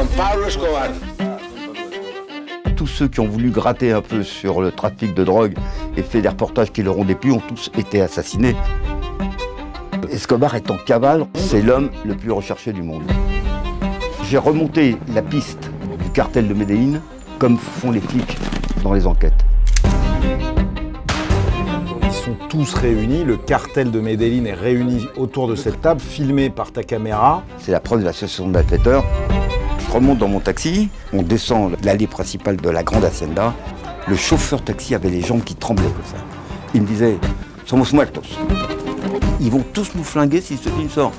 Don Pablo Escobar. Tous ceux qui ont voulu gratter un peu sur le trafic de drogue et fait des reportages qui leur ont déplu ont tous été assassinés. Escobar est en cavale, c'est l'homme le plus recherché du monde. J'ai remonté la piste du cartel de Medellín comme font les flics dans les enquêtes. Ils sont tous réunis, le cartel de Medellín est réuni autour de cette table, filmé par ta caméra. C'est la preuve de l'association de malfaiteurs. Je remonte dans mon taxi, on descend l'allée principale de la Grande Hacienda. Le chauffeur taxi avait les jambes qui tremblaient comme ça. Il me disait « Somos muertos ». Ils vont tous nous flinguer si ce film sort.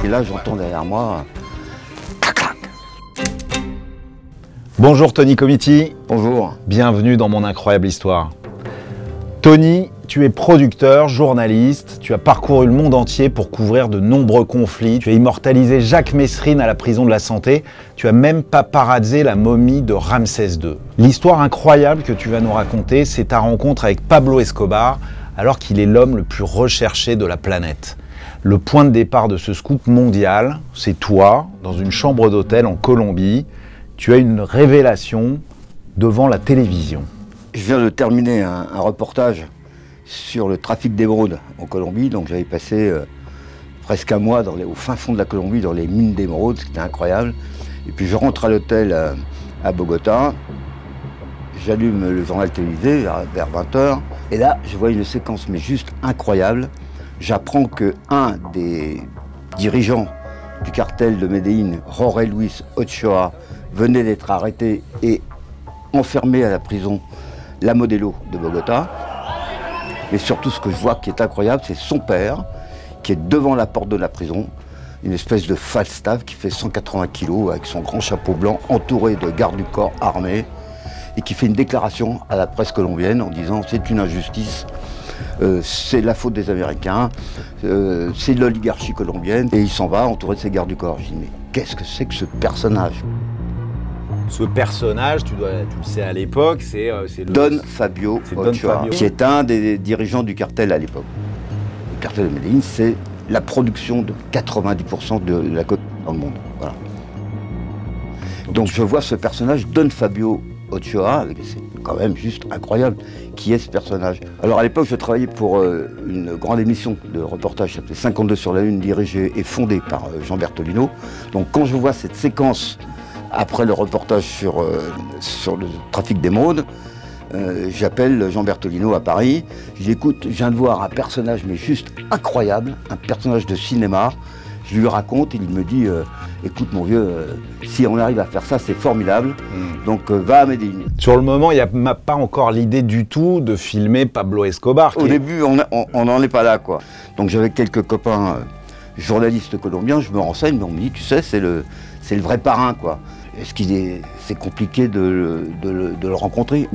Et là, j'entends derrière moi « clac, clac ». Bonjour Tony Comiti. Bonjour. Bienvenue dans mon incroyable histoire. Tony, tu es producteur, journaliste, tu as parcouru le monde entier pour couvrir de nombreux conflits, tu as immortalisé Jacques Messrine à la prison de la Santé, tu as même paparazzé la momie de Ramsès II. L'histoire incroyable que tu vas nous raconter, c'est ta rencontre avec Pablo Escobar, alors qu'il est l'homme le plus recherché de la planète. Le point de départ de ce scoop mondial, c'est toi, dans une chambre d'hôtel en Colombie, tu as une révélation devant la télévision. Je viens de terminer un reportage sur le trafic d'émeraude en Colombie. Donc j'avais passé presque un mois au fin fond de la Colombie, dans les mines d'émeraude, c'était incroyable. Et puis je rentre à l'hôtel à Bogota, j'allume le journal télévisé vers 20 h. Et là, je vois une séquence mais juste incroyable. J'apprends qu'un des dirigeants du cartel de Medellín, Jorge Luis Ochoa, venait d'être arrêté et enfermé à la prison La Modelo de Bogota. Mais surtout, ce que je vois qui est incroyable, c'est son père, qui est devant la porte de la prison, une espèce de Falstaff qui fait 180 kilos, avec son grand chapeau blanc, entouré de gardes du corps armés, et qui fait une déclaration à la presse colombienne en disant « c'est une injustice, c'est la faute des Américains, c'est l'oligarchie colombienne », et il s'en va entouré de ses gardes du corps. Je dis « mais qu'est-ce que c'est que ce personnage ?» Ce personnage, tu le sais à l'époque, c'est Don Fabio Ochoa, qui est un des dirigeants du cartel à l'époque. Le cartel de Medellín, c'est la production de 90% de la cocaïne dans le monde. Voilà. Donc je vois ce personnage, Don Fabio Ochoa, c'est quand même juste incroyable. Qui est ce personnage? Alors à l'époque, je travaillais pour une grande émission de reportage qui s'appelait 52 sur la Une, dirigée et fondée par Jean Bertolino. Donc quand je vois cette séquence après le reportage sur le trafic d'émeraude, j'appelle Jean Bertolino à Paris. Je dis écoute, je viens de voir un personnage mais juste incroyable, un personnage de cinéma. Je lui raconte, il me dit écoute mon vieux, si on arrive à faire ça, c'est formidable. Donc va à Medellín. Sur le moment, il n'y a pas encore l'idée du tout de filmer Pablo Escobar. Au début, on n'en est pas là, quoi. Donc j'avais quelques copains journalistes colombiens, je me renseigne, mais on me dit tu sais, c'est le vrai parrain, quoi. Est-ce c'est compliqué de le rencontrer?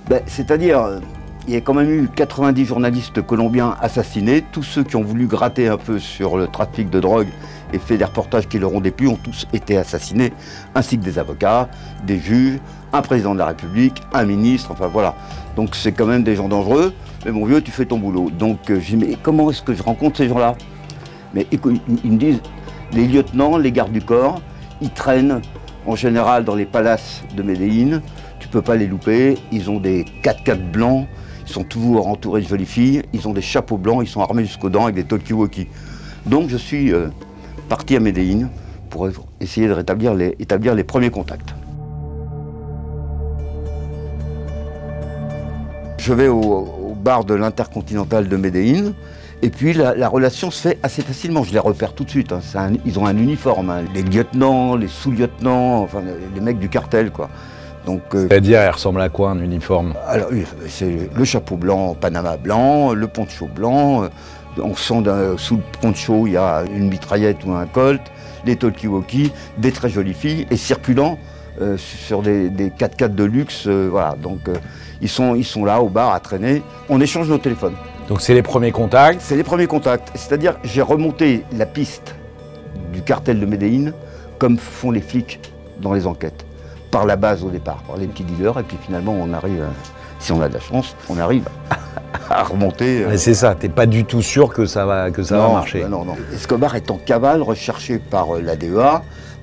Ben, c'est-à-dire, il y a quand même eu 90 journalistes colombiens assassinés. Tous ceux qui ont voulu gratter un peu sur le trafic de drogue et fait des reportages qui leur ont déplu ont tous été assassinés, ainsi que des avocats, des juges, un président de la République, un ministre, enfin voilà. Donc c'est quand même des gens dangereux. Mais mon vieux, tu fais ton boulot. Donc je dis, mais comment est-ce que je rencontre ces gens-là? Mais écoute, ils me disent, les lieutenants, les gardes du corps, ils traînent en général dans les palaces de Medellín, tu peux pas les louper, ils ont des 4x4 blancs, ils sont toujours entourés de jolies filles, ils ont des chapeaux blancs, ils sont armés jusqu'aux dents avec des talkie-walkie. Donc je suis parti à Medellín pour essayer de établir les premiers contacts. Je vais au bar de l'Intercontinental de Medellín. Et puis la relation se fait assez facilement, je les repère tout de suite. Hein. Ils ont un uniforme, hein. Les lieutenants, les sous-lieutenants, enfin les mecs du cartel, quoi. Donc, c'est-à-dire, elle ressemble à quoi un uniforme? Alors, c'est le chapeau blanc, Panama blanc, le poncho blanc. On sent sous le poncho, il y a une mitraillette ou un colt, des talkie-walkie, des très jolies filles, et circulant sur des 4x4 de luxe. Voilà. Donc, ils sont là au bar à traîner. On échange nos téléphones. Donc c'est les premiers contacts? C'est les premiers contacts. C'est-à-dire j'ai remonté la piste du cartel de Medellín comme font les flics dans les enquêtes. Par la base au départ, par les petits dealers, et puis finalement on arrive, si on a de la chance, on arrive à remonter. C'est ça, t'es pas du tout sûr que ça va marcher. Non. Escobar est en cavale, recherché par la DEA,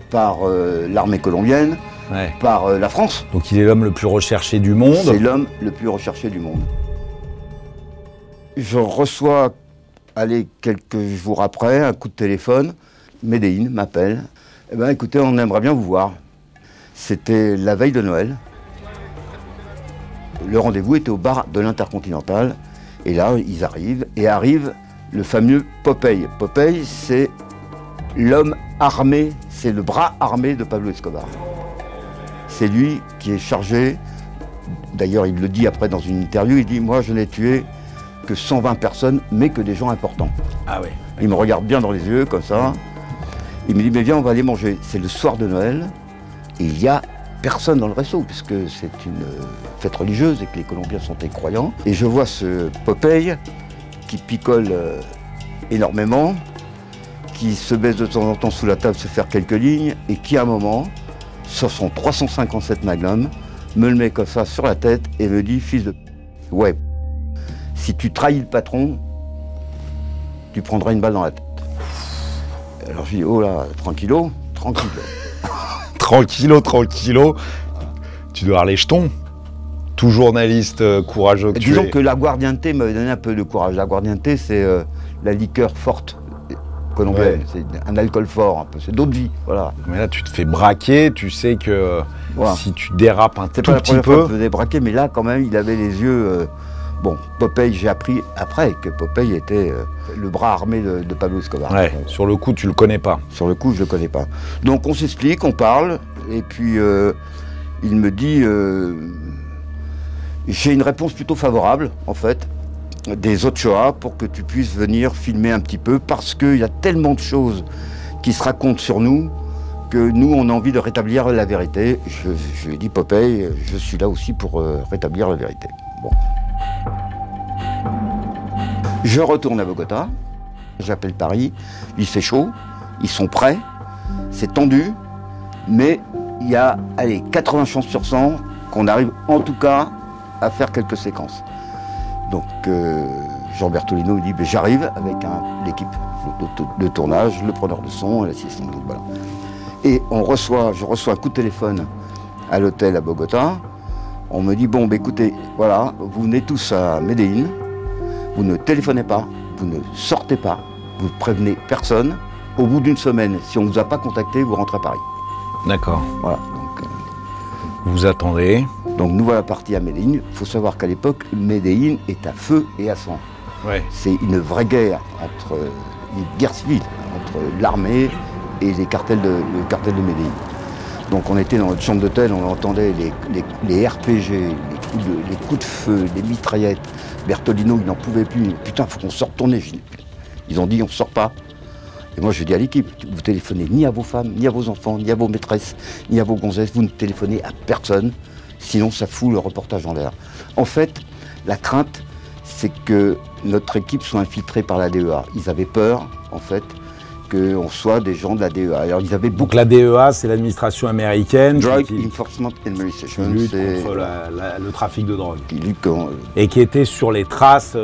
par l'armée colombienne, Ouais. par la France. Donc il est l'homme le plus recherché du monde. C'est l'homme le plus recherché du monde. Je reçois, allez, quelques jours après, un coup de téléphone. Medellín m'appelle. Eh bien, écoutez, on aimerait bien vous voir. C'était la veille de Noël. Le rendez-vous était au bar de l'Intercontinental. Et là, ils arrivent. Et arrive le fameux Popeye. Popeye, c'est l'homme armé, c'est le bras armé de Pablo Escobar. C'est lui qui est chargé, d'ailleurs il le dit après dans une interview, il dit « Moi je n'ai tué que 120 personnes, mais que des gens importants. » Ah ouais. Il me regarde bien dans les yeux, comme ça. Il me dit « Mais viens, on va aller manger. » C'est le soir de Noël, et il n'y a personne dans le resto, puisque c'est une fête religieuse et que les Colombiens sont des croyants. Et je vois ce Popeye qui picole énormément, qui se baisse de temps en temps sous la table, se faire quelques lignes, et qui à un moment, sur son 357 Magnum, me le met comme ça sur la tête et me dit « Fils de... ouais, si tu trahis le patron, tu prendras une balle dans la tête. » Alors je dis « Oh là, tranquillo, tranquillo. » Tranquillo, tranquillo. Tu dois avoir les jetons. Tout journaliste courageux que tu Disons es. que l'aguardiente m'avait donné un peu de courage. L'aguardiente, c'est la liqueur forte colombienne. Ouais. C'est un alcool fort, un peu. C'est d'eau de vie, voilà. Mais là, tu te fais braquer, tu sais que Voilà. si tu dérapes un C'est tout pas la petit première fois peu... qu'il me faisait braquer, mais là, quand même, il avait les yeux... Bon, Popeye, j'ai appris après que Popeye était le bras armé de Pablo Escobar. Ouais, sur le coup, tu le connais pas. Sur le coup, je ne le connais pas. Donc, on s'explique, on parle, et puis il me dit... j'ai une réponse plutôt favorable, en fait, des Ochoa, pour que tu puisses venir filmer un petit peu, parce qu'il y a tellement de choses qui se racontent sur nous, que nous, on a envie de rétablir la vérité. Je lui ai dit, Popeye, je suis là aussi pour rétablir la vérité. Bon. Je retourne à Bogota, j'appelle Paris, il fait chaud, ils sont prêts, c'est tendu, mais il y a, allez, 80 chances sur 100 qu'on arrive en tout cas à faire quelques séquences. Donc Jean Bertolino me dit, ben, j'arrive avec l'équipe de tournage, le preneur de son et l'assistant. Donc voilà. Et je reçois un coup de téléphone à l'hôtel à Bogota. On me dit, bon, ben, écoutez, voilà, vous venez tous à Medellín, vous ne téléphonez pas, vous ne sortez pas, vous ne prévenez personne. Au bout d'une semaine, si on ne vous a pas contacté, vous rentrez à Paris. D'accord. Voilà. Vous attendez. Donc nous voilà partis à Medellín. Il faut savoir qu'à l'époque, Medellín est à feu et à sang. Ouais. C'est une vraie guerre, une guerre civile, entre l'armée et le cartel de Medellín. Donc on était dans notre chambre d'hôtel, on entendait les RPG, les coups de feu, les mitraillettes. Bertolino, il n'en pouvait plus. Putain, il faut qu'on sorte tourner. Ils ont dit, on ne sort pas. Et moi, je dis à l'équipe, vous téléphonez ni à vos femmes, ni à vos enfants, ni à vos maîtresses, ni à vos gonzesses. Vous ne téléphonez à personne, sinon ça fout le reportage en l'air. En fait, la crainte, c'est que notre équipe soit infiltrée par la DEA. Ils avaient peur, en fait, qu'on soit des gens de la DEA. Alors, ils avaient beaucoup... Donc la DEA, c'est l'administration américaine Drug qui Enforcement Administration, lutte c'est... contre le trafic de drogue. Qui lutte contre... Et qui était sur les traces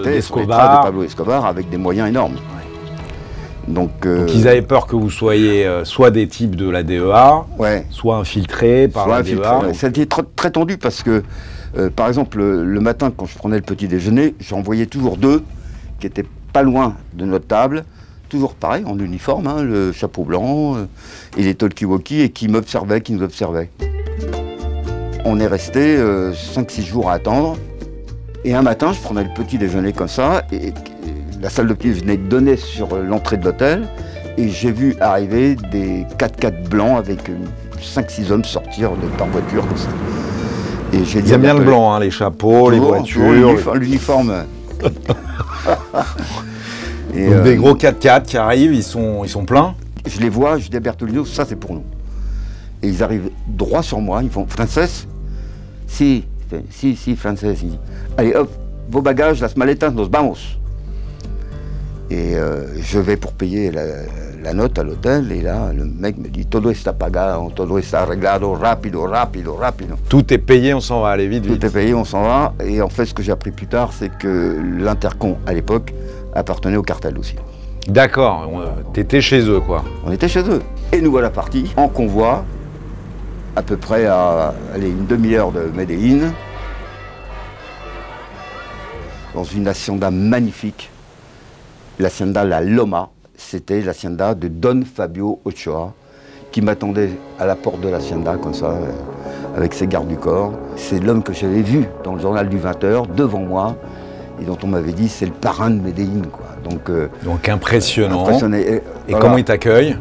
d'Escobar. de Pablo Escobar avec des moyens énormes. Ouais. Donc ils avaient peur que vous soyez soit des types de la DEA, ouais, soit infiltrés par la DEA. Ouais. Ça a été très tendu parce que, par exemple, le matin, quand je prenais le petit déjeuner, j'en voyais toujours deux qui étaient pas loin de notre table, toujours pareil, en uniforme, hein, le chapeau blanc et les talkie-walkie, et qui m'observaient, qui nous observaient. On est resté 5-6 jours à attendre. Et un matin, je prenais le petit déjeuner comme ça, et la salle de petit déjeuner donnait sur l'entrée de l'hôtel, et j'ai vu arriver des 4x4 blancs avec 5-6 hommes sortir de leur voiture comme ça. Et j'ai dit, ils aiment bien le blanc, hein, les chapeaux, les voitures. L'uniforme. Donc des gros 4x4 qui arrivent, ils sont pleins. Je les vois, je dis à Bertolino, ça c'est pour nous. Et ils arrivent droit sur moi, ils font, Frances? Si, Frances. Allez hop, vos bagages, las maletas, nos vamos. Et je vais pour payer la note à l'hôtel, et là, le mec me dit, todo está pagado, todo está arreglado, rápido. Tout est payé, on s'en va, allez vite. Tout est payé, on s'en va. Et en fait, ce que j'ai appris plus tard, c'est que l'Intercon, à l'époque, appartenait au cartel aussi. D'accord, t'étais chez eux, quoi. On était chez eux. Et nous voilà partis en convoi, à peu près à une demi-heure de Medellín, dans une hacienda magnifique, l'hacienda La Loma. C'était l'hacienda de Don Fabio Ochoa, qui m'attendait à la porte de l'hacienda, comme ça, avec ses gardes du corps. C'est l'homme que j'avais vu dans le journal du 20h, devant moi, et dont on m'avait dit c'est le parrain de Medellín, quoi. Donc impressionnant. Impressionné. Et voilà. comment il t'accueille?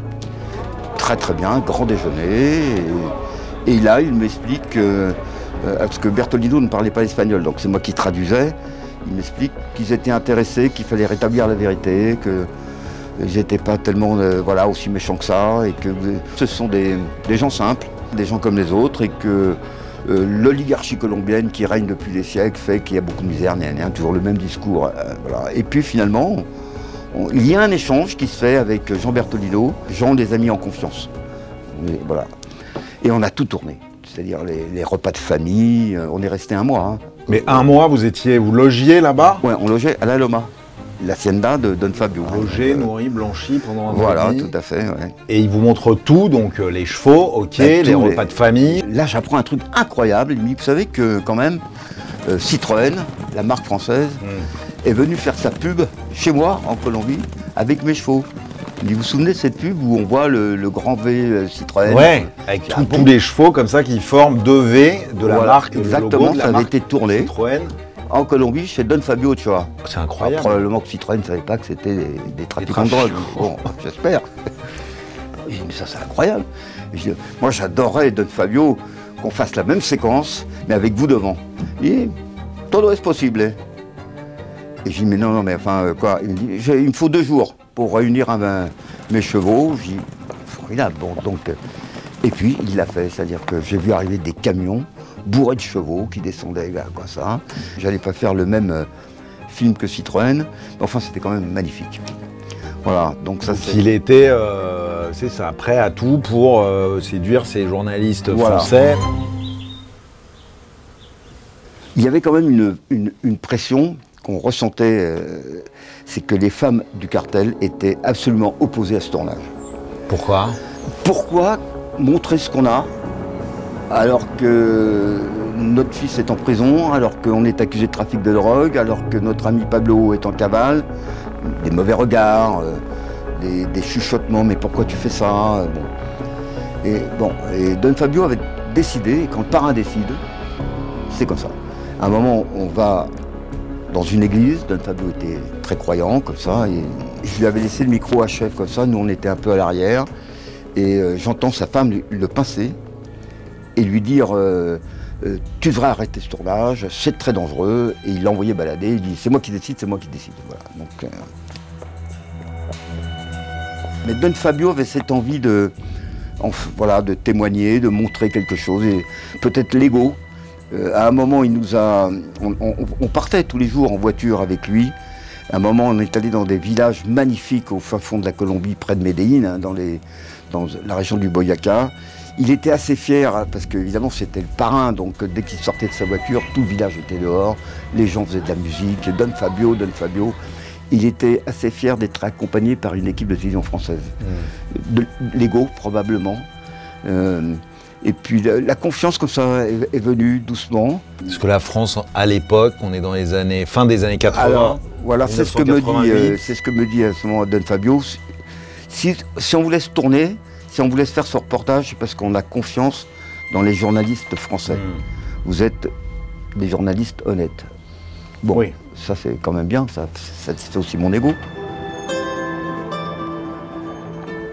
Très très bien, grand déjeuner. Et là, il m'explique, parce que Bertolino ne parlait pas espagnol, donc c'est moi qui traduisais. Il m'explique qu'ils étaient intéressés, qu'il fallait rétablir la vérité, que ils n'étaient pas tellement voilà, aussi méchants que ça, et que ce sont des gens simples, des gens comme les autres, et que l'oligarchie colombienne qui règne depuis des siècles fait qu'il y a beaucoup de misère, toujours le même discours. Voilà. Et puis finalement, il y a un échange qui se fait avec Jean Bertolino, Jean des amis en confiance. Et, voilà. Et on a tout tourné, c'est-à-dire les repas de famille, on est resté un mois. Hein. Mais un mois, vous logiez là-bas? Ouais, on logeait à La Loma, l'hacienda de Don Fabio. Logé, nourri, blanchi pendant un mois. Voilà, tout à fait. Ouais. Et il vous montre tout, donc les chevaux, ok, les repas de famille. Là, j'apprends un truc incroyable. Il me dit, vous savez que quand même, Citroën, la marque française, est venue faire sa pub chez moi, en Colombie, avec mes chevaux. Il dit, vous vous souvenez de cette pub où on voit le grand V Citroën? Ouais, avec tous les chevaux comme ça qui forment 2 V de la marque. Exactement, ça avait été tourné Citroën. En Colombie, chez Don Fabio Ochoa. C'est incroyable. Probablement que Citroën ne savait pas que c'était des trafiquants de drogue. Bon, j'espère. Mais ça, c'est incroyable. Moi, j'adorerais, Don Fabio, qu'on fasse la même séquence, mais avec vous devant. Et todo es possible. Et je dis, mais non, mais enfin, quoi? Il me dit, il me faut 2 jours pour réunir mes chevaux. Je dis, formidable. Bon, donc, et puis, il l'a fait. C'est-à-dire que j'ai vu arriver des camions bourrés de chevaux qui descendaient, quoi ça. J'allais pas faire le même film que Citroën, mais enfin, c'était quand même magnifique. Voilà, donc ça c'est... Il était, c'est ça, prêt à tout pour séduire ces journalistes français. Il y avait quand même une pression qu'on ressentait, c'est que les femmes du cartel étaient absolument opposées à ce tournage. Pourquoi? Pourquoi montrer ce qu'on a alors que notre fils est en prison, alors qu'on est accusé de trafic de drogue, alors que notre ami Pablo est en cavale? Des mauvais regards, des chuchotements, mais pourquoi tu fais ça? Bon. Et Don Fabio avait décidé, et quand le parrain décide, c'est comme ça. À un moment, on va dans une église, Don Fabio était très croyant, comme ça, et je lui avais laissé le micro à chef, comme ça, nous on était un peu à l'arrière, et j'entends sa femme le pincer, et lui dire tu devrais arrêter ce tournage, c'est très dangereux. Et il l'a envoyé balader, il dit c'est moi qui décide, c'est moi qui décide. Voilà. Donc, mais Don Fabio avait cette envie de témoigner, de montrer quelque chose, et peut-être l'ego. À un moment, on partait tous les jours en voiture avec lui. À un moment, on est allé dans des villages magnifiques au fin fond de la Colombie, près de Medellín, hein, dans la région du Boyacá. Il était assez fier, parce qu'évidemment c'était le parrain, donc dès qu'il sortait de sa voiture, tout le village était dehors, les gens faisaient de la musique, Don Fabio. Il était assez fier d'être accompagné par une équipe de télévision française. De l'ego, probablement. Et puis la confiance comme ça est venue doucement. Parce que la France, à l'époque, on est dans les fin des années 80. Alors, voilà, c'est ce que me dit à ce moment Don Fabio. Si on vous laisse tourner, si on vous laisse faire ce reportage, c'est parce qu'on a confiance dans les journalistes français. Vous êtes des journalistes honnêtes. Bon, oui. Ça c'est quand même bien, ça c'est aussi mon ego.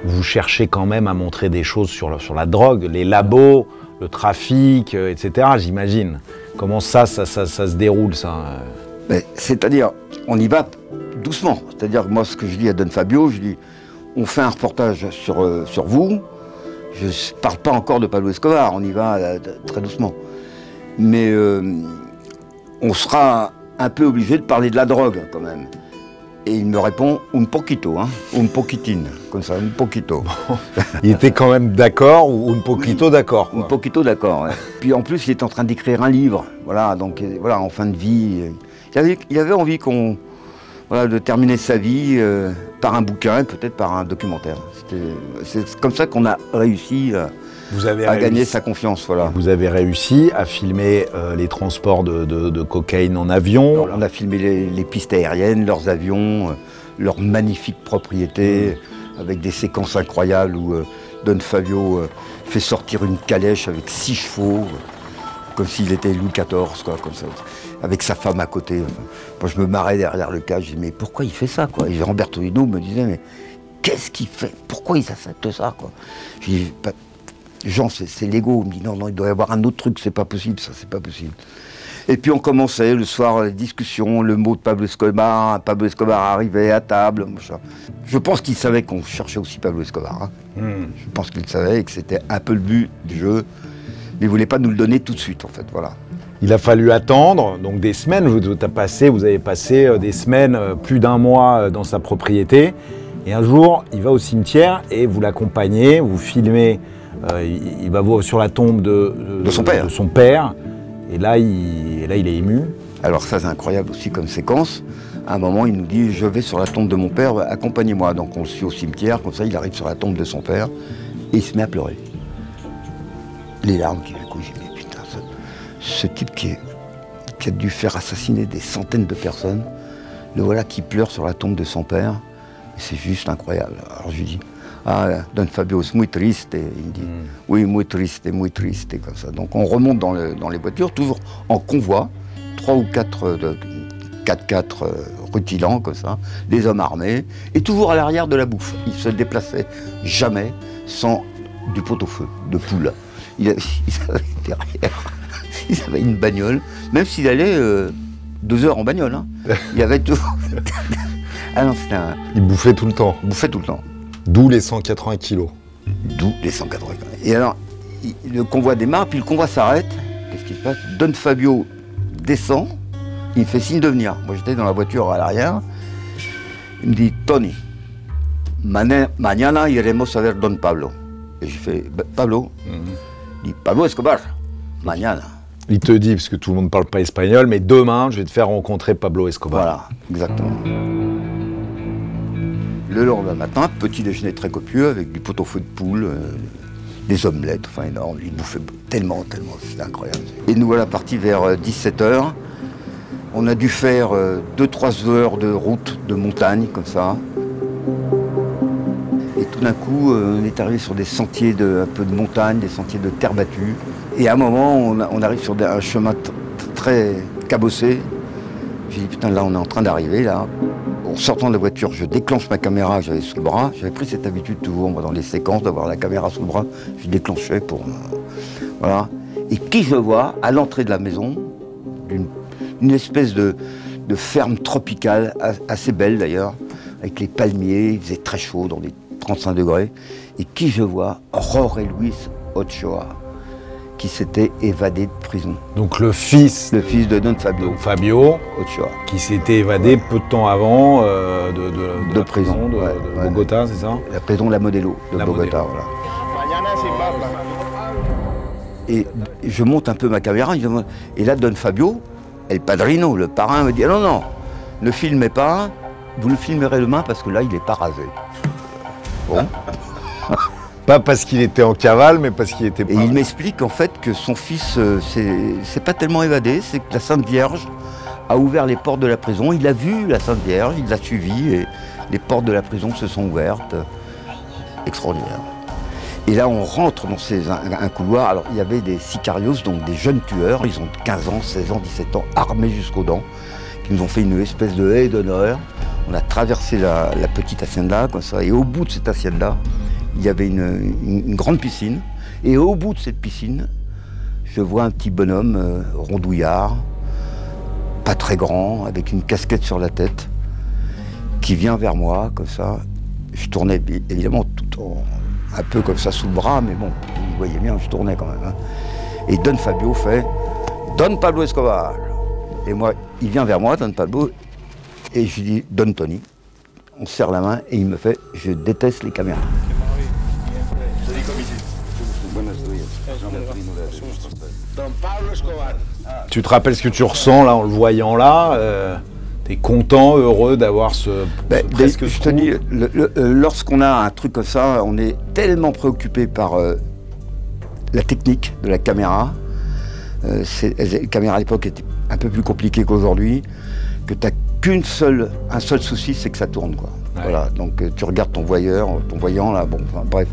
Vous cherchez quand même à montrer des choses sur la drogue, les labos, le trafic, etc., j'imagine. Comment ça se déroule, ça? C'est-à-dire, on y va doucement. C'est-à-dire, moi, ce que je dis à Don Fabio, je dis, on fait un reportage sur vous. Je ne parle pas encore de Pablo Escobar, on y va très doucement. Mais on sera un peu obligé de parler de la drogue, quand même. Et il me répond un poquito, hein, un poquitin, comme ça, un poquito. Bon. Il était quand même d'accord ou un poquito d'accord? Un poquito d'accord, ouais. Puis en plus, il est en train d'écrire un livre, voilà, donc voilà, en fin de vie. Il avait envie qu'on voilà, de terminer sa vie par un bouquin et peut-être par un documentaire. C'est comme ça qu'on a réussi à gagner sa confiance. Voilà. Vous avez réussi à filmer les transports de cocaïne en avion. On a filmé les pistes aériennes, leurs avions, leurs magnifiques propriétés, avec des séquences incroyables où Don Fabio fait sortir une calèche avec 6 chevaux, comme s'il était Louis XIV, quoi, comme ça, avec sa femme à côté. Moi, je me marrais derrière le cas, je disais, mais pourquoi il fait ça, quoi? Et Jean Bertolino me disait, mais qu'est-ce qu'il fait? Pourquoi il accepte ça, quoi? Je dis, Jean, c'est l'ego. Il me dit, non, il doit y avoir un autre truc, c'est pas possible, ça, c'est pas possible. Et puis on commençait le soir, les discussions, le mot de Pablo Escobar arrivait à table. Je pense qu'il savait qu'on cherchait aussi Pablo Escobar. Hein. Je pense qu'il savait et que c'était un peu le but du jeu. Mais il ne voulait pas nous le donner tout de suite, en fait, voilà. Il a fallu attendre, donc des semaines, vous avez passé des semaines, plus d'1 mois dans sa propriété. Et un jour, il va au cimetière et vous l'accompagnez, vous filmez, il va voir sur la tombe de son père. Et là, il est ému. Alors ça, c'est incroyable aussi comme séquence. À un moment, il nous dit, je vais sur la tombe de mon père, accompagnez-moi. Donc on le suit au cimetière, comme ça, il arrive sur la tombe de son père et il se met à pleurer. Les larmes qui lui coulent. Je dis, mais putain, ce type qui a dû faire assassiner des centaines de personnes, le voilà qui pleure sur la tombe de son père. C'est juste incroyable. Alors je lui dis, ah, Don Fabio, c'est muy triste. Et il me dit, oui, muy triste, comme ça. Donc on remonte dans les voitures, toujours en convoi, 3 ou 4 4x4 rutilants, comme ça, des hommes armés, et toujours à l'arrière de la bouffe. Il se déplaçait jamais sans du pot-au-feu, de poule. Il avait derrière, il avait une bagnole, même s'il allait 2 heures en bagnole. Hein. Il y avait toujours... Ah non, c'était un... Il bouffait tout le temps. Il bouffait tout le temps. D'où les 180 kilos. D'où les 180 kilos. Et alors, le convoi démarre, puis le convoi s'arrête. Qu'est-ce qui se passe? Don Fabio descend, il me fait signe de venir. Moi, j'étais dans la voiture à l'arrière. Il me dit, Tony, mañana iremos a ver Don Pablo. Et j'ai fait, Pablo? Il dit, Pablo Escobar, mañana. Il te dit, parce que tout le monde ne parle pas espagnol, mais demain, je vais te faire rencontrer Pablo Escobar. Voilà, exactement. Le lendemain matin, petit déjeuner très copieux avec du pot-au-feu de poule, des omelettes, enfin énorme. Il bouffait tellement, c'était incroyable. Et nous voilà partis vers 17 h. On a dû faire 2-3 heures de route de montagne, comme ça. Et tout d'un coup, on est arrivé sur des sentiers un peu de montagne, des sentiers de terre battue. Et à un moment, on arrive sur un chemin très cabossé. J'ai dit, putain, là, on est en train d'arriver, là. En sortant de la voiture, je déclenche ma caméra que j'avais sous le bras. J'avais pris cette habitude toujours, moi, dans les séquences, d'avoir la caméra sous le bras. Je déclenchais pour... voilà. Et qui je vois, à l'entrée de la maison, une espèce de ferme tropicale, assez belle d'ailleurs, avec les palmiers, il faisait très chaud, dans les 35 degrés. Et qui je vois, Jorge Luis Ochoa, qui s'était évadé de prison. Donc le fils de Don Fabio. Donc Fabio Ochoa. Qui s'était évadé peu de temps avant de la prison de Bogota, c'est ça? La prison de la Modelo de Bogota, voilà. Et je monte un peu ma caméra, et là Don Fabio, El Padrino, le parrain, me dit, non, non, ne filmez pas, vous le filmerez demain parce que là il n'est pas rasé. Bon. Pas parce qu'il était en cavale, mais parce qu'il était pas... Et il m'explique en fait que son fils c'est pas tellement évadé, c'est que la Sainte Vierge a ouvert les portes de la prison. Il a vu la Sainte Vierge, il l'a suivie et les portes de la prison se sont ouvertes. Extraordinaire. Et là on rentre dans un couloir. Alors il y avait des sicarios, donc des jeunes tueurs, ils ont 15 ans, 16 ans, 17 ans, armés jusqu'aux dents, qui nous ont fait une espèce de haie d'honneur. On a traversé la petite hacienda, comme ça, et au bout de cette hacienda, il y avait une grande piscine, et au bout de cette piscine, je vois un petit bonhomme rondouillard, pas très grand, avec une casquette sur la tête, qui vient vers moi, comme ça. Je tournais évidemment un peu comme ça sous le bras, mais bon, vous voyez bien, je tournais quand même. Hein. Et Don Fabio fait « Don Pablo Escobar ». Et moi, il vient vers moi, Don Pablo, et je lui dis « Don Tony ». On se serre la main, et il me fait « Je déteste les caméras ». Tu te rappelles ce que tu ressens là en le voyant là? T'es T'es content, heureux d'avoir ce presque je te dis, lorsqu'on a un truc comme ça, on est tellement préoccupé par la technique de la caméra. La caméra à l'époque était un peu plus compliquée qu'aujourd'hui, que tu n'as un seul souci, c'est que ça tourne, quoi. Ouais. Voilà, donc tu regardes ton voyant là, bon, enfin bref.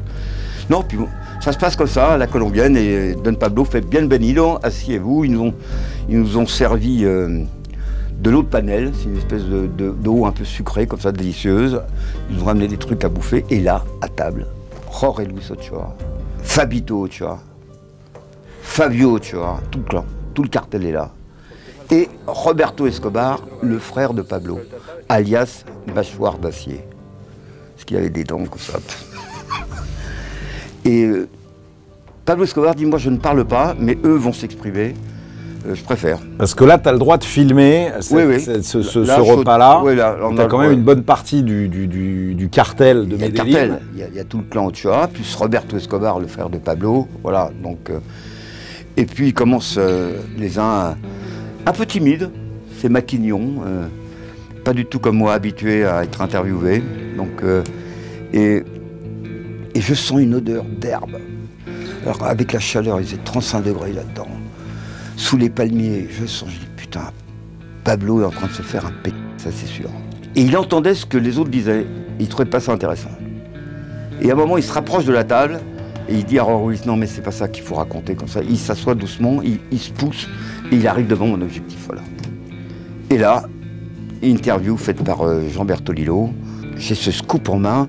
Non, puis bon, ça se passe comme ça, la colombienne, et Don Pablo fait bien le benito, asseyez-vous, ils nous ont servi de l'eau de panel, c'est une espèce d'eau un peu sucrée, comme ça, délicieuse. Ils nous ont ramené des trucs à bouffer, et là, à table, Jorge Luis Ochoa, Fabito Ochoa, Fabio Ochoa, tout le clan, tout le cartel est là. Et Roberto Escobar, le frère de Pablo, alias Mâchoire d'acier. Parce qu'il avait des dents comme ça. Et Pablo Escobar dit, moi je ne parle pas, mais eux vont s'exprimer. Je préfère. Parce que là, tu as le droit de filmer ce repas-là. Oui, tu as quand même une bonne partie du cartel de Medellín. Il y a tout le clan Ochoa, plus Roberto Escobar, le frère de Pablo. Voilà, donc, et puis ils commencent les uns un peu timides, c'est maquignon, pas du tout comme moi, habitué à être interviewé. Donc, et je sens une odeur d'herbe. Alors avec la chaleur, il faisait 35 degrés là-dedans. Sous les palmiers, je dis putain, Pablo est en train de se faire un p***, ça c'est sûr. Et il entendait ce que les autres disaient, il trouvait pas ça intéressant. Et à un moment, il se rapproche de la table et il dit à Jorge Luis, non mais c'est pas ça qu'il faut raconter comme ça. Il s'assoit doucement, il se pousse et il arrive devant mon objectif, voilà. Et là, interview faite par Jean Bertolillo, j'ai ce scoop en main.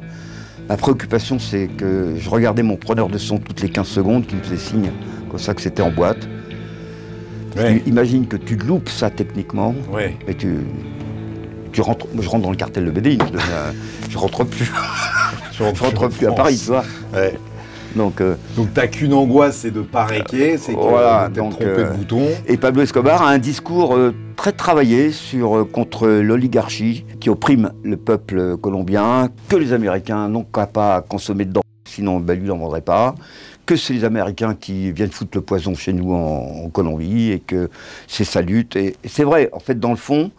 Ma préoccupation, c'est que je regardais mon preneur de son toutes les 15 secondes qui me faisait signe comme ça que c'était en boîte. Ouais. Imagine que tu loupes ça techniquement, ouais. Et je rentre dans le cartel de Medellín, je rentre plus. je rentre plus à Paris, tu vois. Ouais. Donc t'as qu'une angoisse, c'est de pas réquer, c'est que voilà, t'es trompé de bouton. Et Pablo Escobar a un discours très travaillé contre l'oligarchie qui opprime le peuple colombien, que les Américains n'ont qu'à pas consommer dedans, sinon lui n'en vendrait pas. Que c'est les Américains qui viennent foutre le poison chez nous en Colombie et que c'est sa lutte. Et c'est vrai, en fait, dans le fond,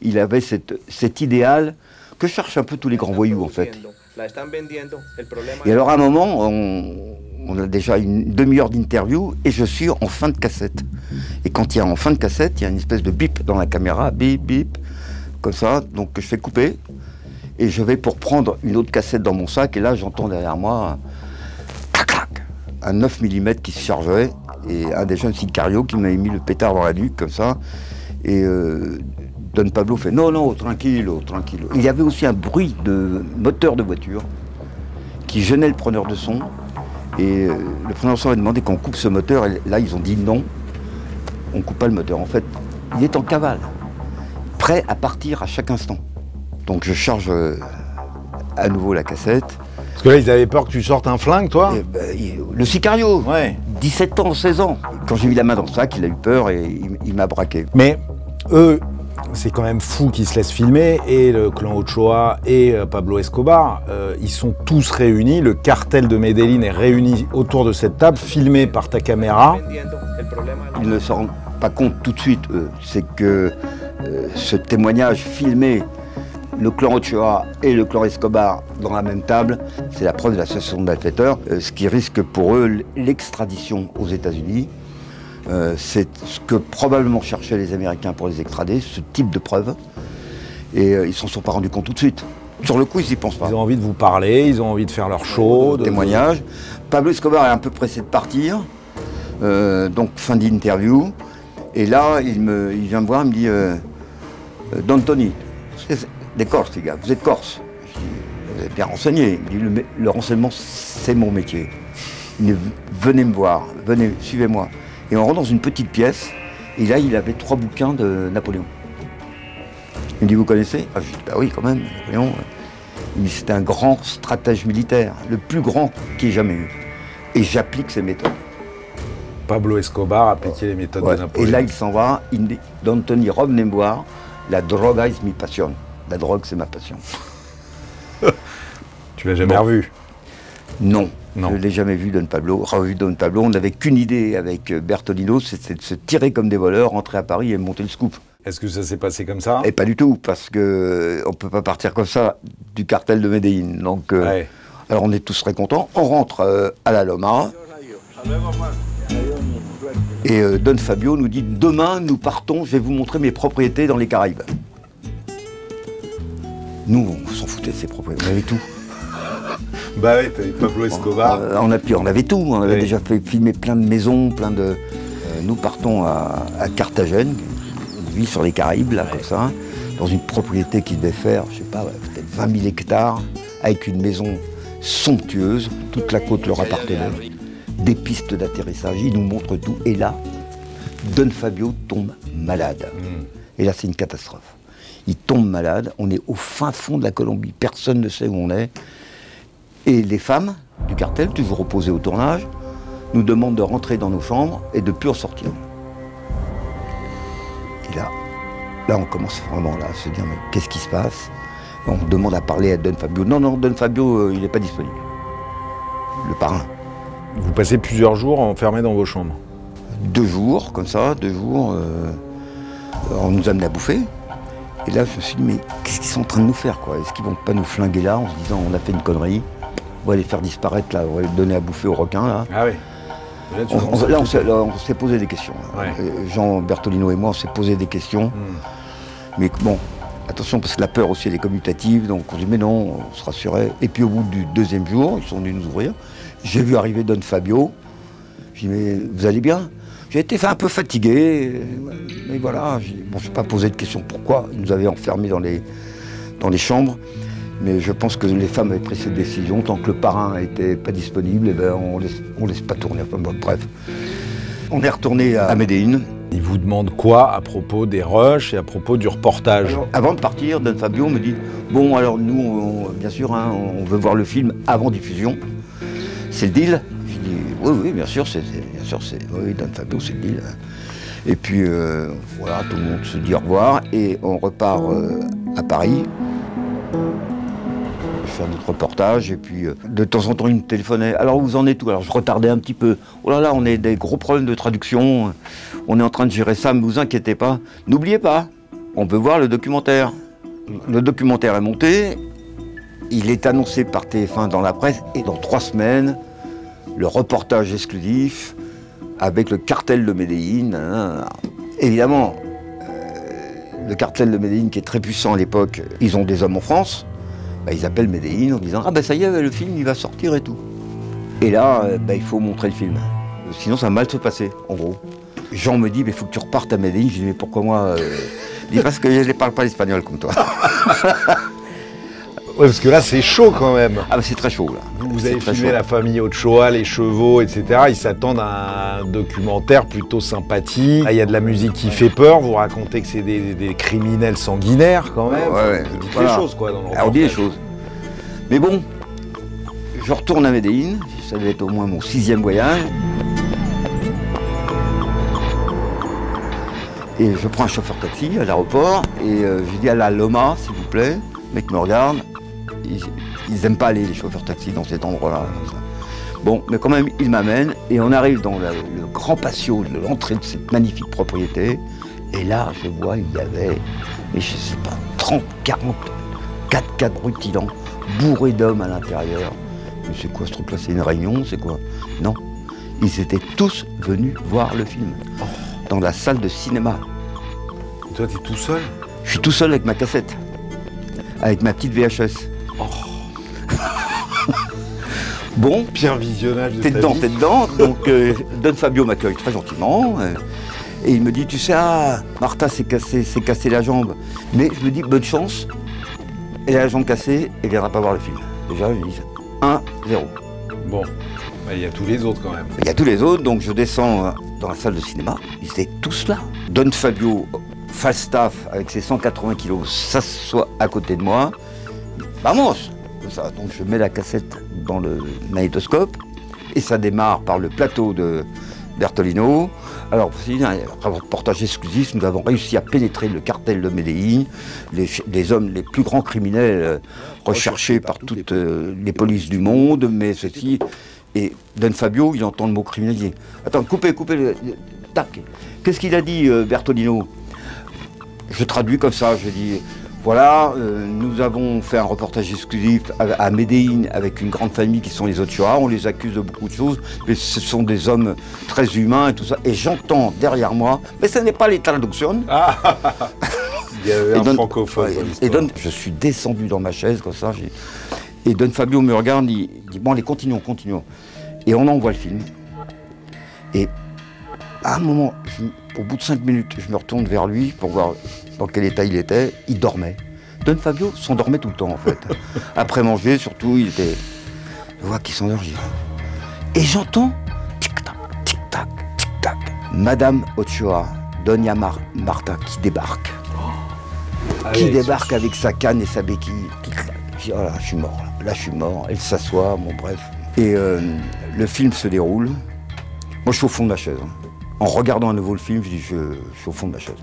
il avait cet idéal que cherchent un peu tous les grands voyous, en fait. Et alors, à un moment, on a déjà une demi-heure d'interview et je suis en fin de cassette. Et quand il y a en fin de cassette, il y a une espèce de bip dans la caméra, bip, bip, comme ça. Donc, je fais couper et je vais pour prendre une autre cassette dans mon sac. Et là, j'entends derrière moi un 9 mm qui se chargeait, et un des jeunes sicarios qui m'avait mis le pétard dans la nuque, comme ça. Et Don Pablo fait « Non, non, tranquille, tranquille ». Il y avait aussi un bruit de moteur de voiture qui gênait le preneur de son. Et le preneur de son a demandé qu'on coupe ce moteur. Et là, ils ont dit non, on ne coupe pas le moteur. En fait, il est en cavale, prêt à partir à chaque instant. Donc je charge à nouveau la cassette. Parce que là, ils avaient peur que tu sortes un flingue, toi? Le sicario, ouais. 17 ans, 16 ans. Quand j'ai mis la main dans le sac, il a eu peur et il m'a braqué. Mais eux, c'est quand même fou qu'ils se laissent filmer, et le clan Ochoa et Pablo Escobar, ils sont tous réunis, le cartel de Medellín est réuni autour de cette table, filmé par ta caméra. Ils ne se rendent pas compte tout de suite, c'est que ce témoignage filmé, le clan Ochoa et le clan Escobar dans la même table, c'est la preuve de l'association de malfaiteurs, ce qui risque pour eux l'extradition aux États-Unis. C'est ce que probablement cherchaient les Américains pour les extrader, ce type de preuve. Et ils s'en sont pas rendus compte tout de suite. Sur le coup, ils n'y pensent pas. Ils ont envie de vous parler, ils ont envie de faire leur show. Témoignage. Pablo Escobar est un peu pressé de partir. Donc, fin d'interview. Et là, il vient me voir, il me dit Don Tony, des Corses, les gars, vous êtes Corse. Je dis, vous êtes bien renseigné. Il me dit, le renseignement, c'est mon métier. Il dit, venez me voir, venez, suivez-moi. Et on rentre dans une petite pièce, et là, il avait 3 bouquins de Napoléon. Il me dit, vous connaissez? Je dis, bah oui, quand même, Napoléon. Il me dit, c'est un grand stratège militaire, le plus grand qu'il ait jamais eu. Et j'applique ses méthodes. Pablo Escobar appliquait les méthodes de Napoléon. Et là, il s'en va, il me dit, Don Tony, revenez me voir, la droga es mi passion. La drogue, c'est ma passion. Tu l'as jamais revu? Non. Non. Je ne l'ai jamais vu, Don Pablo. Revu Don Pablo, on n'avait qu'une idée avec Bertolino, c'était de se tirer comme des voleurs, rentrer à Paris et monter le scoop. Est-ce que ça s'est passé comme ça? Et pas du tout, parce qu'on ne peut pas partir comme ça du cartel de Medellín. Donc, Ouais. alors on est tous très contents. On rentre à la Loma. Et Don Fabio nous dit, demain nous partons, je vais vous montrer mes propriétés dans les Caraïbes. Nous, on s'en foutait de ses propriétés, on avait tout. Bah ouais, t'avais Pablo Escobar. On avait tout, on avait Oui. déjà fait filmer plein de maisons, plein de... nous partons à Carthagène, une ville sur les Caraïbes, là, comme ça, dans une propriété qui devait faire, je sais pas, peut-être 20 000 hectares, avec une maison somptueuse, toute la côte leur appartenait, des pistes d'atterrissage, il nous montre tout, et là, Don Fabio tombe malade. Et là, c'est une catastrophe. Il tombe malade, on est au fin fond de la Colombie, personne ne sait où on est. Et les femmes du cartel, toujours opposées au tournage, nous demandent de rentrer dans nos chambres et de ne plus en sortir. Et là, on commence vraiment là, à se dire, mais qu'est-ce qui se passe? On demande à parler à Don Fabio. Non, non, Don Fabio, il n'est pas disponible. Le parrain. Vous passez plusieurs jours enfermés dans vos chambres. 2 jours, comme ça, 2 jours, on nous amenait à bouffer. Et là, je me suis dit, mais qu'est-ce qu'ils sont en train de nous faire, quoi? Est-ce qu'ils vont pas nous flinguer là, en se disant, on a fait une connerie, on va les faire disparaître, là, on va les donner à bouffer aux requins, là. Ah oui. Là, on s'est posé des questions. Ouais. Jean Bertolino et moi, on s'est posé des questions. Mais bon, attention, parce que la peur aussi, elle est commutative. Donc on dit, mais non, on se rassurait. Et puis au bout du 2e jour, ils sont venus nous ouvrir. J'ai vu arriver Don Fabio. J'ai dit, mais vous allez bien? J'ai été un peu fatigué. Mais voilà, je n'ai pas posé de questions pourquoi. Ils nous avaient enfermés dans les chambres. Mais je pense que les femmes avaient pris cette décision. Tant que le parrain n'était pas disponible, eh ben, on laisse pas tourner. Enfin, bon, bref. On est retourné à Medellín. Il vous demande quoi à propos des rushs et à propos du reportage? Alors, avant de partir, Don Fabio me dit, bon, alors nous, bien sûr, hein, on veut voir le film avant diffusion. C'est le deal? Je dis, oui, bien sûr, oui, Don Fabio, c'est le deal. Et puis, voilà, tout le monde se dit au revoir et on repart à Paris. Faire notre reportage et puis de temps en temps il me téléphonait. Alors vous en êtes où? Alors je retardais un petit peu. Oh là là, on a des gros problèmes de traduction. On est en train de gérer ça, ne vous inquiétez pas. N'oubliez pas, on peut voir le documentaire. Le documentaire est monté. Il est annoncé par TF1 dans la presse et dans 3 semaines, le reportage exclusif avec le cartel de Medellín. Évidemment, le cartel de Medellín qui est très puissant à l'époque, ils ont des hommes en France. Bah, ils appellent Medellín en disant « Ah ben ça y est, le film il va sortir et tout ». Et là, il faut montrer le film. Sinon ça va mal se passer, en gros. Jean me dit « Il faut que tu repartes à Medellín ». Je dis « Mais pourquoi moi ?» Il dit « Parce que je ne parle pas l'espagnol comme toi ». Ouais, parce que là c'est chaud quand même. Ah ben c'est très chaud là. Vous avez filmé la famille Ochoa, les chevaux, etc. Ils s'attendent à un documentaire plutôt sympathique. Là, il y a de la musique qui fait peur. Vous racontez que c'est des criminels sanguinaires quand même. Ouais, Vous dites voilà. les choses quoi dans le reportage. On dit les choses. Mais bon, je retourne à Medellín. Ça devait être au moins mon 6e voyage. Et je prends un chauffeur taxi à l'aéroport et je dis à la Loma, s'il vous plaît. Le mec me regarde. Ils n'aiment pas aller, les chauffeurs taxi, dans cet endroit-là. Bon, mais quand même, ils m'amènent et on arrive dans le grand patio de l'entrée de cette magnifique propriété. Et là, je vois, il y avait, mais je sais pas, 30, 40, 4x4 rutilants, bourrés d'hommes à l'intérieur. Mais c'est quoi ce truc-là? C'est une réunion? C'est quoi? Non. Ils étaient tous venus voir le film. Dans la salle de cinéma. Toi, t'es tout seul? Je suis tout seul avec ma cassette. Avec ma petite VHS. Bon, Pire visionnage de t'es ta dedans, vie. t'es dedans. Donc Don Fabio m'accueille très gentiment. Et il me dit, tu sais, Martha s'est cassé la jambe. Mais je me dis, bonne chance. Elle a la jambe cassée, elle viendra pas voir le film. Déjà, je dis 1-0. Bon, bah, il y a tous les autres quand même. Il y a tous les autres, donc je descends dans la salle de cinéma. Ils étaient tous là. Don Fabio, Falstaff, avec ses 180 kilos, s'assoit à côté de moi. Vamos! Comme ça. Donc je mets la cassette dans le magnétoscope et ça démarre par le plateau de Bertolino. Alors, c'est un reportage exclusif. Nous avons réussi à pénétrer le cartel de Medellín, les hommes les plus grands criminels recherchés par toutes les polices du monde, mais ceci Et Don Fabio, il entend le mot criminalisé. Attends, coupez, tac. Qu'est-ce qu'il a dit, Bertolino? Je traduis comme ça, je dis, voilà, nous avons fait un reportage exclusif à Médellin avec une grande famille qui sont les Ochoa, on les accuse de beaucoup de choses, mais ce sont des hommes très humains et tout ça. Et j'entends derrière moi, mais ce n'est pas les traductions. Ah. Il y avait un francophone. Et je suis descendu dans ma chaise comme ça, et Don Fabio me regarde, il dit, bon allez, continuons. Et on envoie le film. Et à un moment, au bout de 5 minutes, je me retourne vers lui pour voir dans quel état il était. Il dormait. Don Fabio s'endormait tout le temps, en fait. Après manger, surtout, il était... Je vois qu'il s'endort, je dis... Et j'entends... Tic-tac, tic-tac, tic-tac. Madame Ochoa, Doña Marta, qui débarque. Qui débarque avec sa canne et sa béquille. Je dis, oh là, je suis mort. Là, je suis mort. Elle s'assoit, bon, bref. Et le film se déroule. Moi, je suis au fond de ma chaise. En regardant à nouveau le film, je dis, je suis au fond de ma chaise.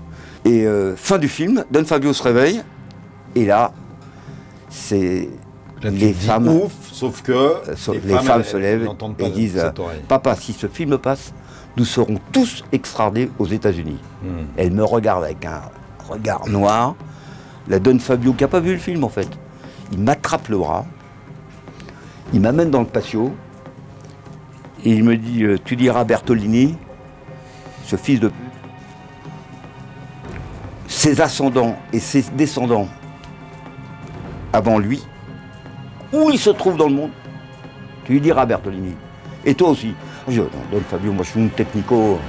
Et fin du film, Don Fabio se réveille. Et là, c'est les femmes... Ouf, sauf que les femmes se lèvent et disent, papa, si ce film passe, nous serons tous extradés aux États-Unis. Elle me regarde avec un regard noir. La Don Fabio, qui n'a pas vu le film, en fait. Il m'attrape le bras. Il m'amène dans le patio. Et il me dit, tu diras à Bertolini, ce fils de... ses ascendants et ses descendants avant lui, où il se trouve dans le monde, tu lui diras à Bertolini. Et toi aussi. Je dis, non, Don Fabio, moi je suis un technico.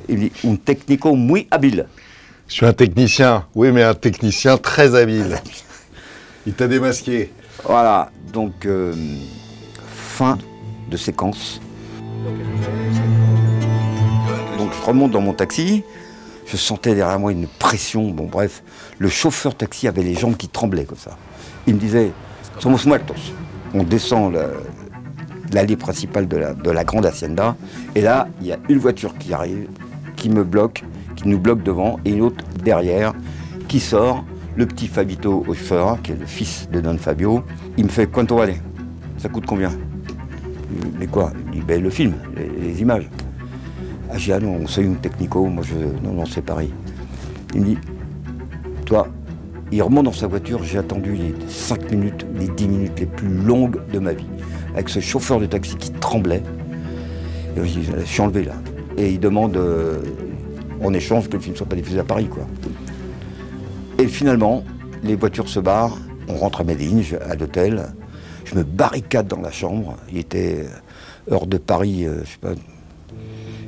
Il dit, un technico muy habile. Je suis un technicien, oui, mais un technicien très habile. Il t'a démasqué. Voilà, donc fin de séquence. Donc je remonte dans mon taxi, je sentais derrière moi une pression, bon bref, le chauffeur taxi avait les jambes qui tremblaient comme ça. Il me disait, somos muertos. On descend l'allée principale de la grande hacienda, et là, il y a une voiture qui arrive, qui me bloque, qui nous bloque devant, et une autre derrière, qui sort, le petit Fabito Ochoa, qui est le fils de Don Fabio. Il me fait, quanto vale? Ça coûte combien? Mais quoi? Il dit, ben, le film, les images. Ah, j'ai dit, ah non, on sait une technico, moi non, c'est pareil. Il me dit, toi, il remonte dans sa voiture, j'ai attendu les 5 minutes, les 10 minutes les plus longues de ma vie, avec ce chauffeur de taxi qui tremblait. Et je dis, je suis enlevé là. Et il demande, en échange, que le film ne soit pas diffusé à Paris, quoi. Et finalement, les voitures se barrent, on rentre à Médellin, à l'hôtel, je me barricade dans la chambre, il était heure de Paris, je sais pas,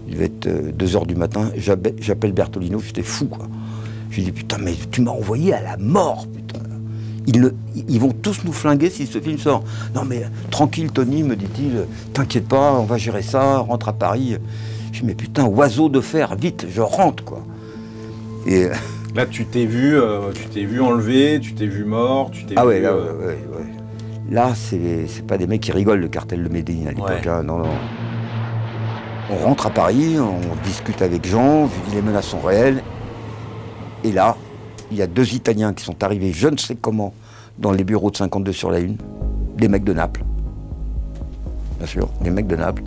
il devait être 2 h du matin, j'appelle Bertolino, j'étais fou, quoi. Je lui dis, putain, mais tu m'as envoyé à la mort, putain. Ils vont tous nous flinguer si ce film sort. Non mais tranquille Tony, me dit-il, t'inquiète pas, on va gérer ça, rentre à Paris. Je dis, mais putain, oiseau de fer, vite, je rentre, quoi. Et... Là, tu t'es vu enlevé, tu t'es vu mort, tu t'es vu... Ah ouais, là, ouais. Là, c'est pas des mecs qui rigolent, le cartel de Médellin à l'époque, hein, non. On rentre à Paris, on discute avec Jean, je lui dis les menaces sont réelles. Et là, il y a 2 Italiens qui sont arrivés, je ne sais comment, dans les bureaux de 52 sur la Une, des mecs de Naples, bien sûr, des mecs de Naples,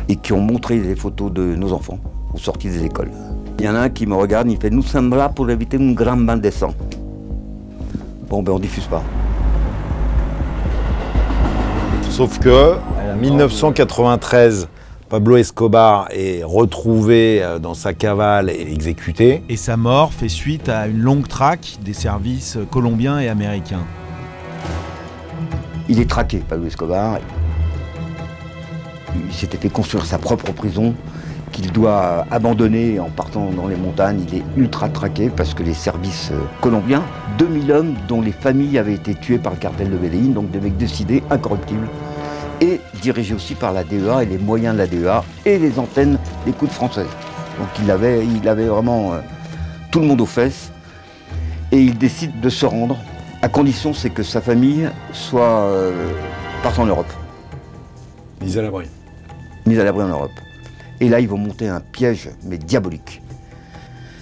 et qui ont montré les photos de nos enfants aux sorties des écoles. Il y en a un qui me regarde, il fait « Nous sommes là pour éviter une grande bande de sang ». Bon, ben on diffuse pas. Sauf que, en 1993, Pablo Escobar est retrouvé dans sa cavale et exécuté. Et sa mort fait suite à une longue traque des services colombiens et américains. Il est traqué, Pablo Escobar. Il s'était fait construire sa propre prison qu'il doit abandonner en partant dans les montagnes. Il est ultra traqué parce que les services colombiens, 2000 hommes dont les familles avaient été tuées par le cartel de Medellín, donc des mecs décidés, incorruptibles, et dirigés aussi par la DEA et les moyens de la DEA et les antennes d'écoute françaises. Donc il avait vraiment tout le monde aux fesses et il décide de se rendre, à condition c'est que sa famille soit parte en Europe. Mise à l'abri. Mise à l'abri en Europe. Et là, ils vont monter un piège, mais diabolique.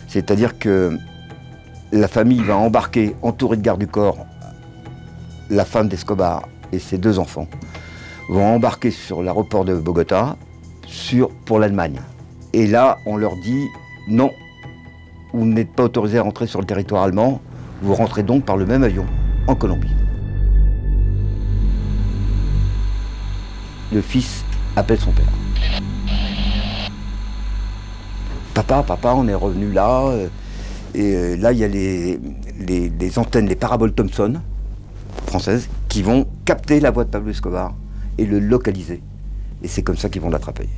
C'est-à-dire que la famille va embarquer, entourée de gardes du corps, la femme d'Escobar et ses 2 enfants, vont embarquer sur l'aéroport de Bogota pour l'Allemagne. Et là, on leur dit non, vous n'êtes pas autorisé à rentrer sur le territoire allemand, vous rentrez donc par le même avion en Colombie. Le fils appelle son père. Papa, on est revenu là. Et là, il y a les antennes, les paraboles Thomson françaises qui vont capter la voix de Pablo Escobar et le localiser. Et c'est comme ça qu'ils vont l'attraper.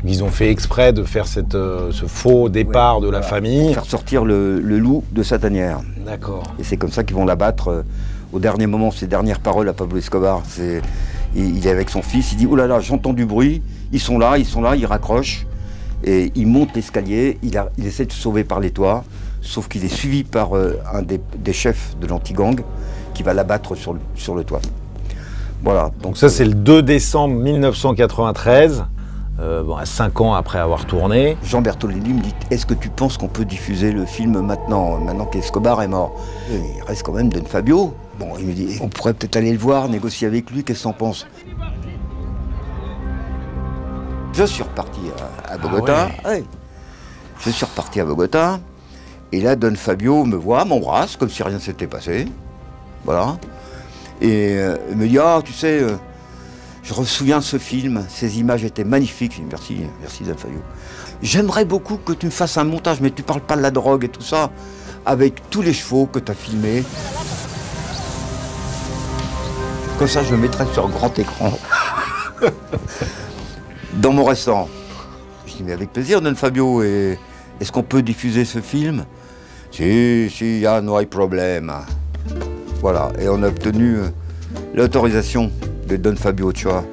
Ils ont fait exprès de faire ce faux départ de la famille. Faire sortir le loup de sa tanière. D'accord. Et c'est comme ça qu'ils vont l'abattre au dernier moment. Ses dernières paroles à Pablo Escobar, il est avec son fils, il dit « Oh là là, j'entends du bruit, ils sont là, il raccroche. » Et il monte l'escalier, il essaie de se sauver par les toits, sauf qu'il est suivi par un des chefs de l'anti-gang qui va l'abattre sur le toit. Voilà. Donc ça, c'est le 2 décembre 1993. À 5 ans après avoir tourné. Jean Bertolini me dit « Est-ce que tu penses qu'on peut diffuser le film maintenant qu'Escobar est mort ?» Il reste quand même Don Fabio. Bon, il me dit « On pourrait peut-être aller le voir, négocier avec lui, qu'est-ce que t'en penses ?» Je suis reparti à Bogota. Ah ouais. Je suis reparti à Bogota. Et là, Don Fabio me voit, m'embrasse, comme si rien ne s'était passé. Voilà. Et il me dit « Ah, tu sais... je me souviens de ce film, ces images étaient magnifiques. » Je dis merci Don Fabio. J'aimerais beaucoup que tu me fasses un montage, mais tu parles pas de la drogue et tout ça, avec tous les chevaux que tu as filmés. Comme ça, je le mettrai sur grand écran. Dans mon restaurant. Je dis, mais avec plaisir, Don Fabio, et est-ce qu'on peut diffuser ce film? Si, il y a no problème. Voilà, et on a obtenu l'autorisation de Don Fabio Ochoa,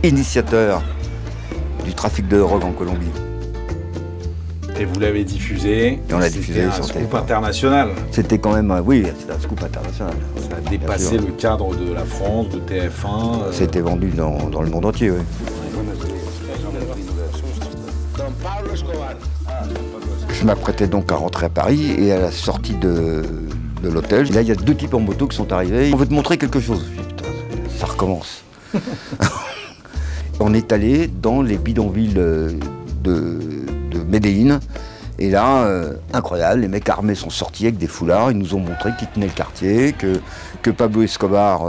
initiateur du trafic de drogue en Colombie. Et vous l'avez diffusé. Et on l'a diffusé sur un sur scoop international. C'était quand même, oui, c'était un scoop international. Ça a dépassé le cadre de la France, de TF1. C'était vendu dans le monde entier, oui. Je m'apprêtais donc à rentrer à Paris et à la sortie de l'hôtel, là il y a 2 types en moto qui sont arrivés. On veut te montrer quelque chose. Je dis, putain, ça recommence. On est allé dans les bidonvilles de Medellín. Et là, incroyable, les mecs armés sont sortis avec des foulards. Ils nous ont montré qu'ils tenaient le quartier, que Pablo Escobar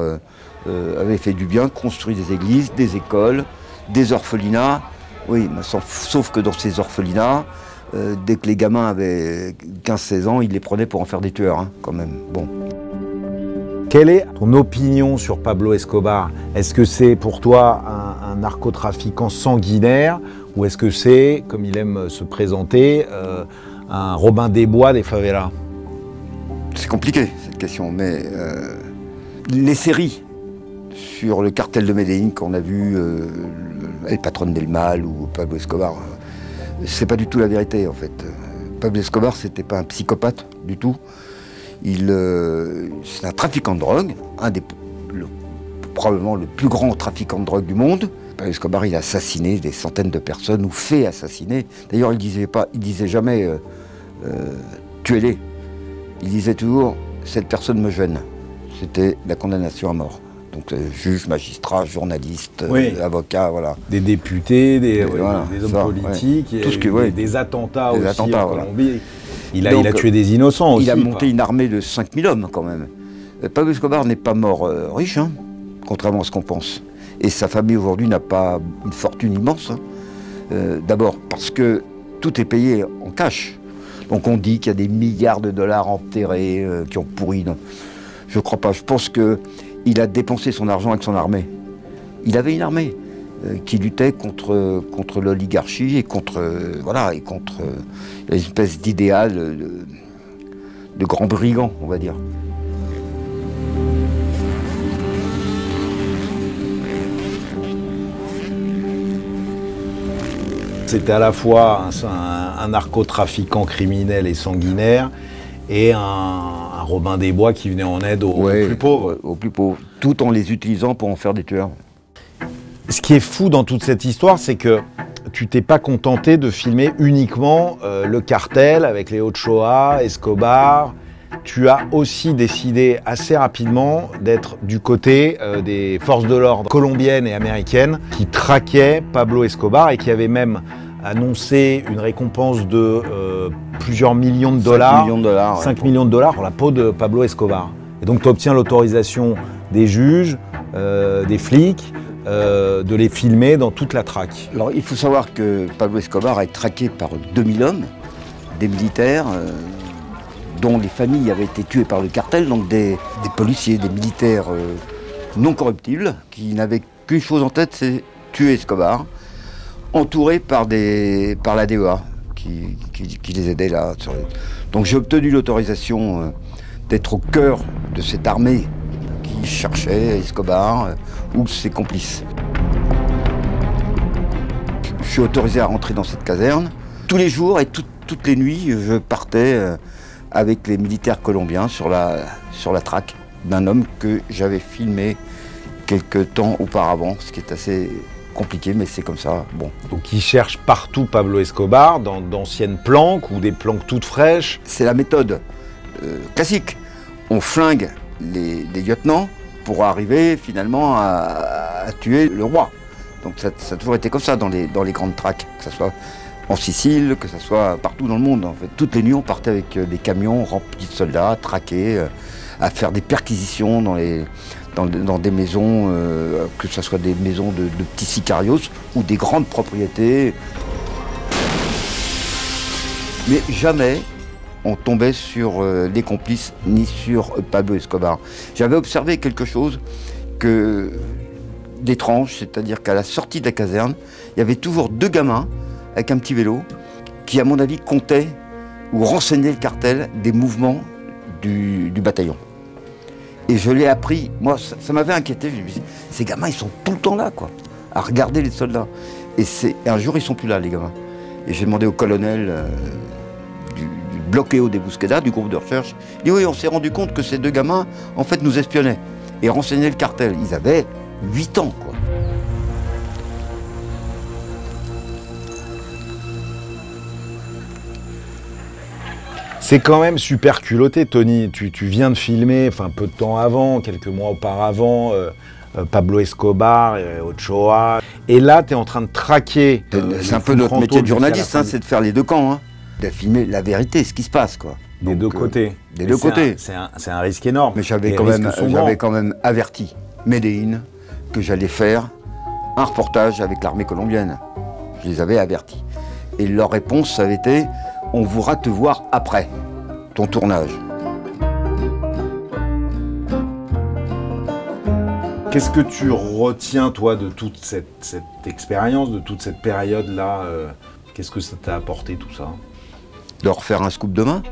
avait fait du bien, construit des églises, des écoles, des orphelinats. Oui, sauf que dans ces orphelinats, dès que les gamins avaient 15-16 ans, ils les prenaient pour en faire des tueurs, hein, quand même. Bon. Quelle est ton opinion sur Pablo Escobar? Est-ce que c'est pour toi un narcotrafiquant sanguinaire ou est-ce que c'est, comme il aime se présenter, un Robin des Bois des favelas? C'est compliqué cette question, mais les séries sur le cartel de Medellín qu'on a vu, El Patron del Mal ou Pablo Escobar, c'est pas du tout la vérité en fait. Pablo Escobar, c'était pas un psychopathe du tout. C'est un trafiquant de drogue, probablement le plus grand trafiquant de drogue du monde. Pablo Escobar, il a assassiné des centaines de personnes ou fait assassiner. D'ailleurs, il disait jamais tuez-les. Il disait toujours cette personne me gêne. C'était la condamnation à mort. Donc juge, magistrat, journaliste, avocat, voilà. Des députés, des voilà, hommes politiques, ouais. Tout ce que, des attentats aussi attentats, en Colombie. Il a tué des innocents aussi. Il a monté une armée de 5000 hommes quand même. Pablo Escobar n'est pas mort riche, hein, contrairement à ce qu'on pense. Et sa famille aujourd'hui n'a pas une fortune immense. Hein. D'abord parce que tout est payé en cash. Donc on dit qu'il y a des milliards de dollars enterrés qui ont pourri. Non. Je ne crois pas. Je pense qu'il a dépensé son argent avec son armée. Il avait une armée qui luttait contre l'oligarchie et contre l'espèce d'idéal de grands brigands, on va dire. C'était à la fois un narcotrafiquant criminel et sanguinaire et un Robin des Bois qui venait en aide aux plus pauvres. Aux plus pauvres, tout en les utilisant pour en faire des tueurs. Ce qui est fou dans toute cette histoire, c'est que tu t'es pas contenté de filmer uniquement le cartel avec les Ochoa, Escobar. tu as aussi décidé assez rapidement d'être du côté des forces de l'ordre colombiennes et américaines qui traquaient Pablo Escobar et qui avaient même annoncé une récompense de plusieurs millions de dollars. 5 millions de dollars. 5 millions de dollars pour la peau de Pablo Escobar. Et donc tu obtiens l'autorisation des juges, des flics, de les filmer dans toute la traque. Alors il faut savoir que Pablo Escobar a été traqué par 2000 hommes, des militaires, dont les familles avaient été tuées par le cartel, donc des policiers, des militaires non corruptibles, qui n'avaient qu'une chose en tête, c'est tuer Escobar, entourés par la DEA, qui les aidait là. Donc j'ai obtenu l'autorisation d'être au cœur de cette armée qui cherchait Escobar ou ses complices. Je suis autorisé à rentrer dans cette caserne. Tous les jours et toutes les nuits, je partais avec les militaires colombiens sur la traque d'un homme que j'avais filmé quelques temps auparavant, ce qui est assez compliqué, mais c'est comme ça. Bon. Donc ils cherchent partout Pablo Escobar, dans d'anciennes planques ou des planques toutes fraîches. C'est la méthode classique. On flingue les lieutenants pour arriver finalement à tuer le roi. Donc ça a toujours été comme ça dans les grandes traques, que ce soit en Sicile, que ce soit partout dans le monde. En fait. Toutes les nuits, on partait avec des camions remplis de soldats, traqués, à faire des perquisitions dans des maisons, que ce soit des maisons de petits sicarios ou des grandes propriétés. Mais jamais on tombait sur les complices ni sur Pablo Escobar. J'avais observé quelque chose d'étrange, c'est-à-dire qu'à la sortie de la caserne, il y avait toujours 2 gamins avec un petit vélo qui, à mon avis, comptaient ou renseignaient le cartel des mouvements du bataillon. Et je l'ai appris, moi ça m'avait inquiété, je me suis dit, ces gamins ils sont tout le temps là quoi, à regarder les soldats. Et un jour ils sont plus là les gamins. Et j'ai demandé au colonel du bloqueo des Busqueda, du groupe de recherche, il dit oui on s'est rendu compte que ces 2 gamins en fait nous espionnaient et renseignaient le cartel. Ils avaient 8 ans quoi. C'est quand même super culotté, Tony. Tu viens de filmer, enfin peu de temps avant, quelques mois auparavant, Pablo Escobar, Ochoa. Et là, tu es en train de traquer. C'est un peu notre métier de journaliste, hein, c'est de faire les 2 camps. Hein. De filmer la vérité, ce qui se passe. Quoi. Des 2 côtés. Des 2 côtés. C'est un risque énorme. Mais j'avais quand même averti Medellín que j'allais faire un reportage avec l'armée colombienne. Je les avais avertis. Et leur réponse, ça avait été « On voudra te voir après ton tournage ». Qu'est-ce que tu retiens, toi, de toute cette expérience, de toute cette période-là Qu'est-ce que ça t'a apporté, tout ça? De refaire un scoop demain.